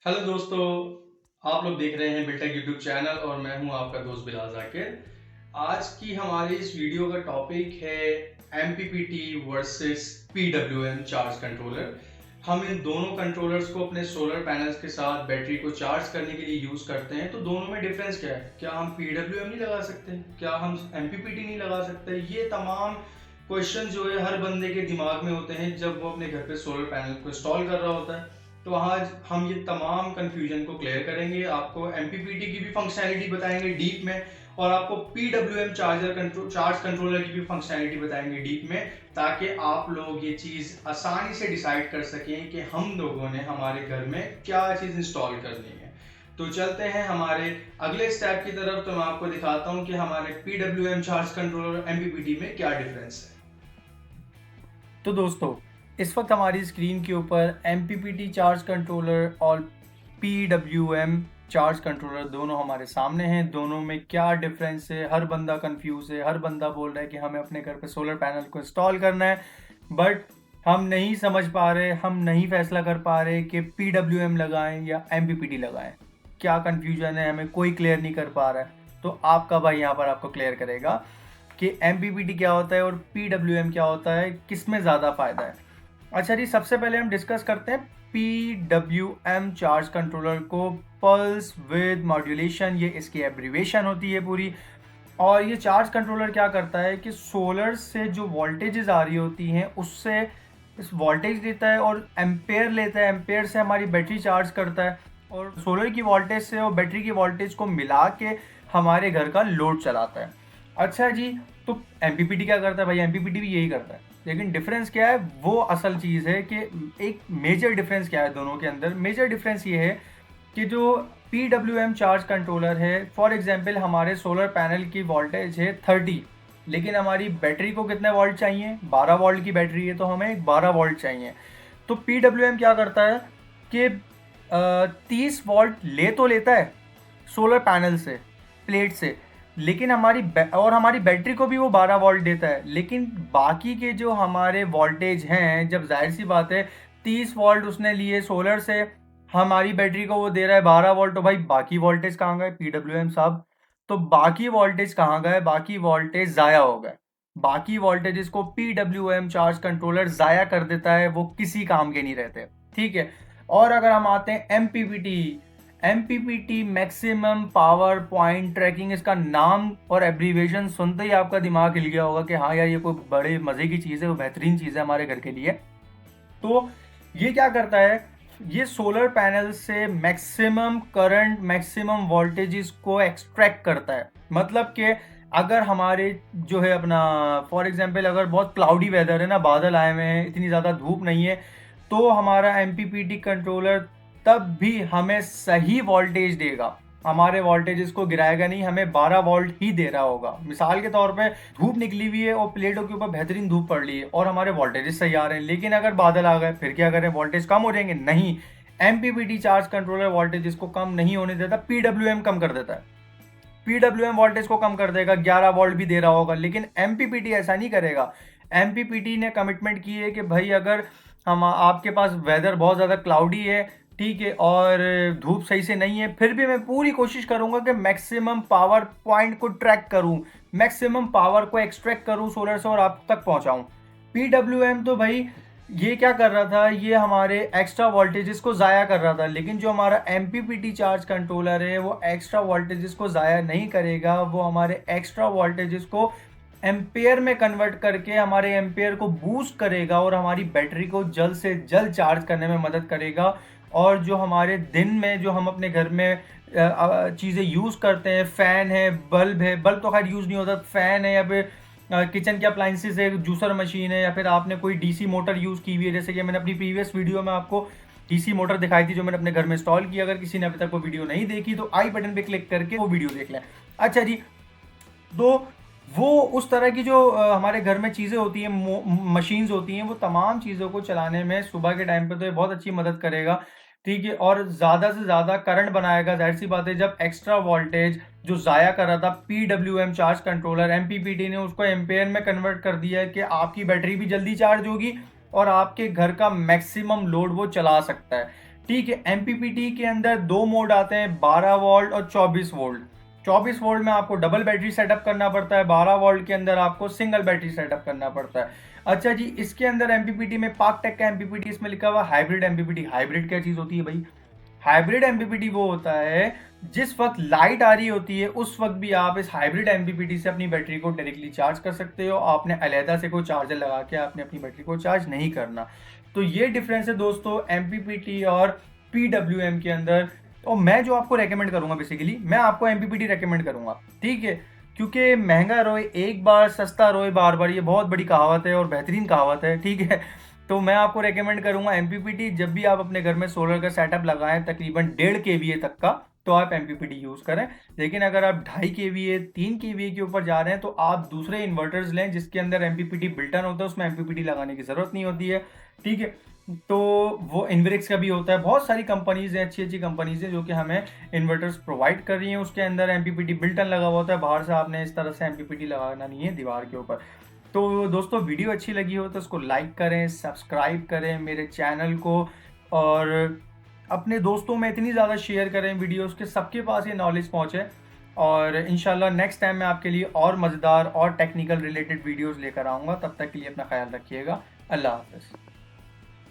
Hello दोस्तों, आप लोग देख रहे हैं बिल्टेक यूट्यूब चैनल और मैं हूं आपका दोस्त बिलाल जाकिर। आज की हमारी इस वीडियो का टॉपिक है MPPT versus PWM charge controller. हम इन दोनों कंट्रोलर्स को अपने सोलर पैनल्स के साथ बैटरी को चार्ज करने के लिए यूज़ करते हैं। तो दोनों में डिफरेंस क्या है? क्या हम PWM नहीं लगा सकते? क्या हम MPPT नहीं लगा सकते? ये तमाम क्वेश्चन जो है हर बंदे के दिमाग में होते हैं जब वो अपने घर पे सोलर पैनल को इंस्टॉल कर रहा होता है। तो आज हम ये तमाम कंफ्यूजन को क्लियर करेंगे, आपको MPPT की भी फंक्शनैलिटी बताएंगे डीप में और आपको PWM चार्ज कंट्रोलर की भी फंक्शनैलिटी बताएंगे डीप में, ताकि आप लोग ये चीज़ आसानी से डिसाइड कर सकें कि हम लोगों ने हमारे घर में क्या चीज़ इंस्टॉल करनी है। तो चलते हैं हमारे अगले स्टेप की तरफ। तो मैं आपको दिखाता हूँ कि हमारे PWM चार्ज कंट्रोलर और MPPT में क्या डिफरेंस है। तो दोस्तों, इस वक्त हमारी स्क्रीन के ऊपर MPPT चार्ज कंट्रोलर और PWM चार्ज कंट्रोलर दोनों हमारे सामने हैं। दोनों में क्या डिफरेंस है? हर बंदा कंफ्यूज है, हर बंदा बोल रहा है कि हमें अपने घर पे सोलर पैनल को इंस्टॉल करना है, बट हम नहीं समझ पा रहे, हम नहीं फैसला कर पा रहे कि PWM लगाएं या MPPT लगाएं। क्या कंफ्यूजन है, हमें कोई क्लियर नहीं कर पा रहा है। तो आपका भाई यहाँ पर आपको क्लियर करेगा कि MPPT क्या होता है और PWM क्या होता है, किस में ज़्यादा फ़ायदा है। अच्छा जी, सबसे पहले हम डिस्कस करते हैं PWM चार्ज कंट्रोलर को। पल्स विद मॉड्यूलेशन, ये इसकी एब्रीवेशन होती है पूरी। और ये चार्ज कंट्रोलर क्या करता है कि सोलर से जो वोल्टेजेस आ रही होती हैं उससे इस वोल्टेज लेता है और एम्पेयर लेता है। एम्पेयर से हमारी बैटरी चार्ज करता है और सोलर की वोल्टेज से और बैटरी की वोल्टेज को मिला के हमारे घर का लोड चलाता है। अच्छा जी, तो MPPT क्या करता है? भाई MPPT भी यही करता है, लेकिन डिफरेंस क्या है? वो असल चीज़ है कि एक मेजर डिफरेंस क्या है दोनों के अंदर। मेजर डिफरेंस ये है कि जो PWM चार्ज कंट्रोलर है, फॉर एग्जांपल हमारे सोलर पैनल की वोल्टेज है 30, लेकिन हमारी बैटरी को कितने वोल्ट चाहिए? 12 वोल्ट की बैटरी है तो हमें 12 वोल्ट चाहिए। तो PWM क्या करता है कि 30 वोल्ट ले तो लेता है सोलर पैनल से, प्लेट से, लेकिन हमारी बैटरी को भी वो 12 वोल्ट देता है। लेकिन बाकी के जो हमारे वोल्टेज हैं, जब जाहिर सी बात है 30 वोल्ट उसने लिए सोलर से, हमारी बैटरी को वो दे रहा है 12 वोल्ट, तो भाई बाकी वोल्टेज कहाँ गए PWM साहब? तो बाकी वोल्टेज कहाँ गए? बाकी वोल्टेज ज़ाया हो गए। बाकी वोल्टेजेस को PWM चार्ज कंट्रोलर ज़ाया कर देता है, वो किसी काम के नहीं रहते। ठीक है। और अगर हम आते हैं MPPT maximum power point tracking, इसका नाम और एब्रीवेशन सुनते ही आपका दिमाग हिल गया होगा कि हाँ यार, ये कोई बड़े मज़े की चीज़ है, वो बेहतरीन चीज़ है हमारे घर के लिए। तो ये क्या करता है? ये सोलर पैनल से मैक्सिमम करंट, मैक्सिमम वोल्टेजेस को एक्सट्रैक्ट करता है। मतलब कि अगर हमारे जो है अपना, फॉर एग्जांपल अगर बहुत क्लाउडी वेदर है ना, बादल आए हुए हैं, इतनी ज़्यादा धूप नहीं है, तो हमारा MPPT कंट्रोलर तब भी हमें सही वोल्टेज देगा। हमारे वोल्टेजेस को गिराएगा नहीं, हमें 12 वोल्ट ही दे रहा होगा। मिसाल के तौर पे धूप निकली हुई है और प्लेटों के ऊपर बेहतरीन धूप पड़ रही है और हमारे वोल्टेजेस सही आ रहे हैं, लेकिन अगर बादल आ गए फिर क्या करें? वोल्टेज कम हो जाएंगे? नहीं, MPPT चार्ज कंट्रोलर वोल्टेजेस को कम नहीं होने देता, PWM कम कर देता है। PWM वोल्टेज को कम कर देगा, 11 वोल्ट भी दे रहा होगा, लेकिन MPPT ऐसा नहीं करेगा। MPPT ने कमिटमेंट की है कि भाई अगर हम आपके पास वेदर बहुत ज़्यादा क्लाउडी है, ठीक है, और धूप सही से नहीं है, फिर भी मैं पूरी कोशिश करूंगा कि मैक्सिमम पावर पॉइंट को ट्रैक करूं, मैक्सिमम पावर को एक्सट्रैक्ट करूं सोलर से और आप तक पहुंचाऊं। PWM तो भाई ये क्या कर रहा था? ये हमारे एक्स्ट्रा वोल्टेजेस को ज़ाया कर रहा था, लेकिन जो हमारा MPPT चार्ज कंट्रोलर है वो एक्स्ट्रा वोल्टेजेस को ज़ाया नहीं करेगा। वो हमारे एक्स्ट्रा वोल्टेजेस को एम्पेयर में कन्वर्ट करके हमारे एम्पेयर को बूस्ट करेगा और हमारी बैटरी को जल्द से जल्द चार्ज करने में मदद करेगा। और जो हमारे दिन में जो हम अपने घर में चीज़ें यूज़ करते हैं, फ़ैन है, बल्ब है, बल्ब तो खैर यूज़ नहीं होता, फ़ैन है, या फिर किचन के अप्लाइंसेस है, जूसर मशीन है, या फिर आपने कोई DC मोटर यूज़ की हुई है, जैसे कि मैंने अपनी प्रीवियस वीडियो में आपको DC मोटर दिखाई थी जो मैंने अपने घर में इंस्टॉल की। अगर किसी ने अभी तक वो वीडियो नहीं देखी तो आई बटन पे क्लिक करके वो वीडियो देख लें। अच्छा जी, तो वो उस तरह की जो हमारे घर में चीज़ें होती हैं, मशीन्स होती हैं, वो तमाम चीज़ों को चलाने में सुबह के टाइम पे तो ये बहुत अच्छी मदद करेगा। ठीक है, और ज़्यादा से ज़्यादा करंट बनाएगा। जाहिर सी बात है, जब एक्स्ट्रा वोल्टेज जो ज़ाया कर रहा था PWM चार्ज कंट्रोलर, MPPT ने उसको एम्पेयर में कन्वर्ट कर दिया है कि आपकी बैटरी भी जल्दी चार्ज होगी और आपके घर का मैक्सिमम लोड वो चला सकता है। ठीक है। एमपीपीटी के अंदर दो मोड आते हैं, 12 वोल्ट और 24 वोल्ट। 24 वोल्ट में आपको डबल बैटरी सेटअप करना पड़ता है, 12 वोल्ट के अंदर आपको सिंगल बैटरी सेटअप करना पड़ता है। अच्छा जी, इसके अंदर एमपीपीटी में पाकटेक का एमपीपीटी इसमें लिखा हुआ हाइब्रिड एमपीपीटी। हाइब्रिड क्या चीज होती है भाई? हाइब्रिड एमपीपीटी वो होता है जिस वक्त लाइट आ रही होती है उस वक्त भी आप इस हाइब्रिड एमपीपीटी से अपनी बैटरी को डायरेक्टली चार्ज कर सकते हो। आपने अलहदा से कोई चार्जर लगा के आपने अपनी बैटरी को चार्ज नहीं करना। तो ये डिफरेंस है दोस्तों एमपीपीटी और पीडब्ल्यूएम के अंदर। और मैं जो आपको रेकमेंड करूंगा, बेसिकली मैं आपको एमपीपीटी रेकमेंड करूंगा, ठीक है, क्योंकि महंगा रोए एक बार, सस्ता रोए बार बार, ये बहुत बड़ी कहावत है और बेहतरीन कहावत है, ठीक है। तो मैं आपको रेकमेंड करूंगा एमपीपीटी। जब भी आप अपने घर में सोलर का सेटअप लगाएं तकरीबन 1.5 kVA तक का, तो आप एमपीपीटी यूज करें। लेकिन अगर आप 2.5 kVA 3 kVA के ऊपर जा रहे हैं तो आप दूसरे इन्वर्टर्स लें जिसके अंदर एमपीपीटी बिल्ट इन होता है, उसमें एमपीपीटी लगाने की जरूरत नहीं होती है, ठीक है। तो वो इन्वेरिक्स का भी होता है, बहुत सारी कंपनीज हैं, अच्छी अच्छी कंपनीज हैं जो कि हमें इन्वर्टर्स प्रोवाइड कर रही हैं, उसके अंदर एमपीपीटी बिल्ट इन लगा हुआ होता है। बाहर से आपने इस तरह से एमपीपीटी लगाना नहीं है दीवार के ऊपर। तो दोस्तों वीडियो अच्छी लगी हो तो उसको लाइक करें, सब्सक्राइब करें मेरे चैनल को, और अपने दोस्तों में इतनी ज़्यादा शेयर करें वीडियोस के सबके पास ये नॉलेज पहुंचे। और इंशाल्लाह नेक्स्ट टाइम मैं आपके लिए और मज़ेदार और टेक्निकल रिलेटेड वीडियोस लेकर आऊँगा। तब तक के लिए अपना ख्याल रखिएगा। अल्लाह हाफ़िज़।